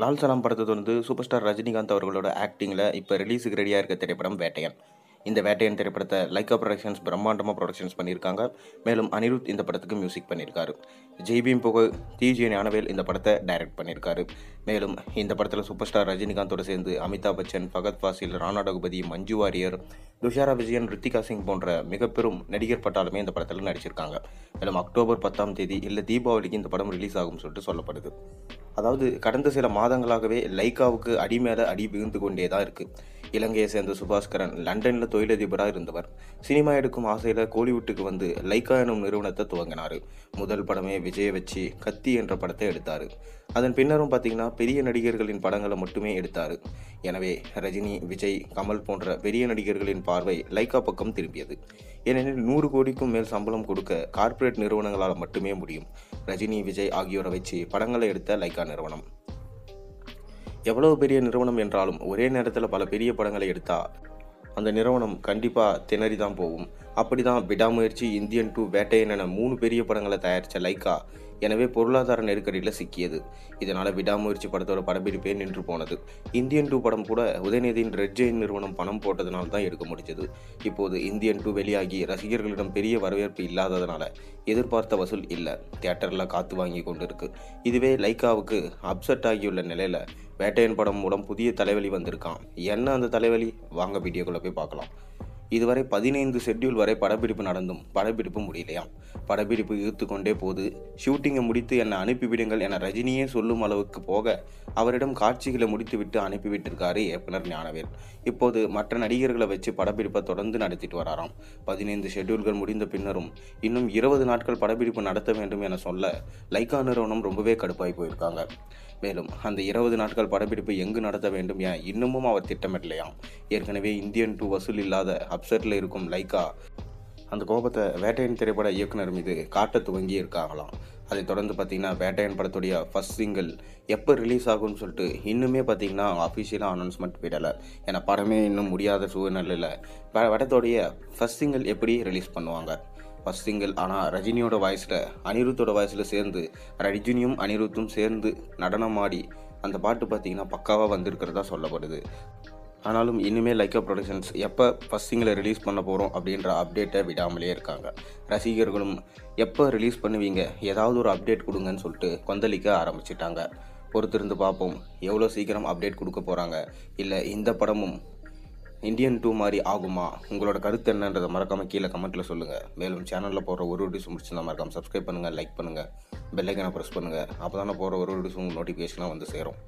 லால் சலாம் படத்தை தொடர்ந்து super star Rajinikanth அவர்களோட ஆக்டிங்கில் இப்போ ரிலீஸுக்கு ரெடியாக இருக்க திரைப்படம் வேட்டையன். இந்த வேட்டையன் திரைப்படத்தை லைக்கா ப்ரொடக்ஷன்ஸ் பிரம்மாண்டமாக ப்ரொடக்ஷன்ஸ் பண்ணியிருக்காங்க. மேலும் அனிருத் இந்த படத்துக்கு மியூசிக் பண்ணியிருக்காரு. ஜெய்பீம் புகழ் டிஜே ஞானவேல் இந்த படத்தை டைரக்ட் பண்ணியிருக்காரு. மேலும் இந்த படத்தில் சூப்பர் ஸ்டார் ரஜினிகாந்தோடு சேர்ந்து அமிதாப் பச்சன், ஃபகத் ஃபாசில், ராணா ரகுபதி, மஞ்சு வாரியர், துஷாரா விஜயன், ரித்திகா சிங் போன்ற மிக பெரும் நடிகர் பட்டாலுமே இந்த படத்தில் நடிச்சிருக்காங்க. மேலும் அக்டோபர் 10 இல்லை தீபாவளிக்கு இந்த படம் ரிலீஸ் ஆகும் சொல்லிட்டு சொல்லப்படுது. அதாவது கடந்த சில மாதங்களாகவே லைக்காவுக்கு அடி மேலே அடி விழுந்து கொண்டே தான் இருக்குது. இலங்கையை சேர்ந்த சுபாஸ்கரன் லண்டனில் தொழிலதிபராக இருந்தவர். சினிமா எடுக்கும் ஆசையில் கோலிவுட்டுக்கு வந்து லைக்கா எனும் நிறுவனத்தை துவங்கினார். முதல் படமே விஜயை வச்சு கத்தி என்ற படத்தை எடுத்தார். அதன் பின்னரும் பார்த்திங்கன்னா பெரிய நடிகர்களின் படங்களை மட்டுமே எடுத்தார். எனவே ரஜினி, விஜய், கமல் போன்ற பெரிய நடிகர்களின் பார்வை லைக்கா பக்கம் திரும்பியது. ஏனெனில் 100 கோடிக்கும் மேல் சம்பளம் கொடுக்க கார்ப்பரேட் நிறுவனங்களால் மட்டுமே முடியும். ரஜினி, விஜய் ஆகியோரை வச்சு படங்களை எடுத்த லைக்கா நிறுவனம் எவ்வளவு பெரிய நிறுவனம் என்றாலும் ஒரே நேரத்தில் பல பெரிய படங்களை எடுத்தால் அந்த நிறுவனம் கண்டிப்பாக திணறி தான் போகும். அப்படி தான் விடாமுயற்சி, இந்தியன் 2, வேட்டையன் என 3 பெரிய படங்களை தயாரித்த லைக்கா எனவே பொருளாதார நெருக்கடியில் சிக்கியது. இதனால் விடாமுயற்சி படத்தோட படப்பிடிப்பே நின்று போனது. இந்தியன் 2 படம் கூட உதயநிதியின் ரெட் ஜெயின் நிறுவனம் பணம் போட்டதுனால தான் எடுக்க முடிஞ்சது. இப்போது இந்தியன் 2 வெளியாகி ரசிகர்களிடம் பெரிய வரவேற்பு இல்லாததுனால எதிர்பார்த்த வசூல் இல்லை. தியேட்டரில் காத்து வாங்கி கொண்டு இருக்கு. இதுவே லைக்காவுக்கு அப்செட் ஆகியுள்ள நிலையில் வேட்டையன் படம் மூலம் புதிய தலைவலி வந்திருக்கான். என்ன அந்த தலைவலி? வாங்க வீடியோக்குள்ளே போய் பார்க்கலாம். இதுவரை 15 ஷெட்யூல் வரை படப்பிடிப்பு நடந்தும் படப்பிடிப்பு முடியலையாம். படப்பிடிப்பு இழுத்து கொண்டே போது ஷூட்டிங்கை முடித்து என்னை அனுப்பிவிடுங்கள் என ரஜினியே சொல்லும் அளவுக்கு போக அவரிடம் காட்சிகளை முடித்துவிட்டு அனுப்பிவிட்டிருக்காரு இயக்குனர் ஞானவேல். இப்போது மற்ற நடிகர்களை வச்சு படப்பிடிப்பை தொடர்ந்து நடத்திட்டு வராராம். 15 ஷெட்யூல்கள் முடிந்த பின்னரும் இன்னும் 20 நாட்கள் படப்பிடிப்பு நடத்த வேண்டும் என சொல்ல லைக்கா நிறுவனம் ரொம்பவே கடுப்பாகி போயிருக்காங்க. மேலும் அந்த 20 நாட்கள் படப்பிடிப்பு எங்கு நடத்த வேண்டும் என இன்னமும் அவர் திட்டமிடலையாம். ஏற்கனவே இந்தியன் 2 வசூல் இல்லாத அப்செட்டில் இருக்கும் லைக்கா அந்த கோபத்தை வேட்டையன் திரைப்பட இயக்குனர் மீது காட்ட துவங்கி இருக்காங்களாம். அதை தொடர்ந்து பார்த்திங்கன்னா வேட்டையன் படத்துடைய ஃபர்ஸ்ட் சிங்கிள் எப்போ ரிலீஸ் ஆகும்னு சொல்லிட்டு இன்னுமே பார்த்திங்கன்னா அஃபிஷியலாக அனௌன்ஸ்மெண்ட் விடலை. ஏன்னா படமே இன்னும் முடியாத சூழ்நிலையில் படத்தோடைய ஃபர்ஸ்ட் சிங்கிள் எப்படி ரிலீஸ் பண்ணுவாங்க? ஃபர்ஸ்ட் சிங்கிள் ஆனால் ரஜினியோட வாய்ஸில், அனிருத்தோட வாய்ஸில் சேர்ந்து ரஜினியும் அனிருத்தும் சேர்ந்து நடனம் ஆடி அந்த பாட்டு பார்த்திங்கன்னா பக்காவாக வந்திருக்கிறதா சொல்லப்படுது. ஆனாலும் இனிமேல் லைக்கா ப்ரொடக்ஷன்ஸ் எப்போ ஃபர்ஸ்ட் சிங்கிளை ரிலீஸ் பண்ண போகிறோம் அப்படின்ற அப்டேட்டை விடாமலே இருக்காங்க. ரசிகர்களும் எப்போ ரிலீஸ் பண்ணுவீங்க, ஏதாவது ஒரு அப்டேட் கொடுங்கன்னு சொல்லிட்டு கொந்தளிக்க ஆரம்பிச்சிட்டாங்க. பொறுத்திருந்து பார்ப்போம் எவ்வளோ சீக்கிரம் அப்டேட் கொடுக்க போகிறாங்க. இல்லை இந்த படமும் இந்தியன் 2 மாதிரி ஆகுமா? உங்களோட கருத்து என்னன்றதை மறக்காமல் கீழே கமெண்ட்டில் சொல்லுங்கள். மேலும் சேனலில் போடுற ஒரு வீடியோஸ் முடிச்சுருந்தா மறக்காமல் சப்ஸ்கிரைப் பண்ணுங்கள், லைக் பண்ணுங்கள், பெல் ஐக்கானை ப்ரெஸ் பண்ணுங்கள். அப்போ தானே போகிற ஒரு வீடியோஸ் உங்களுக்கு நோட்டிஃபிகேஷனாக வந்து சேரும்.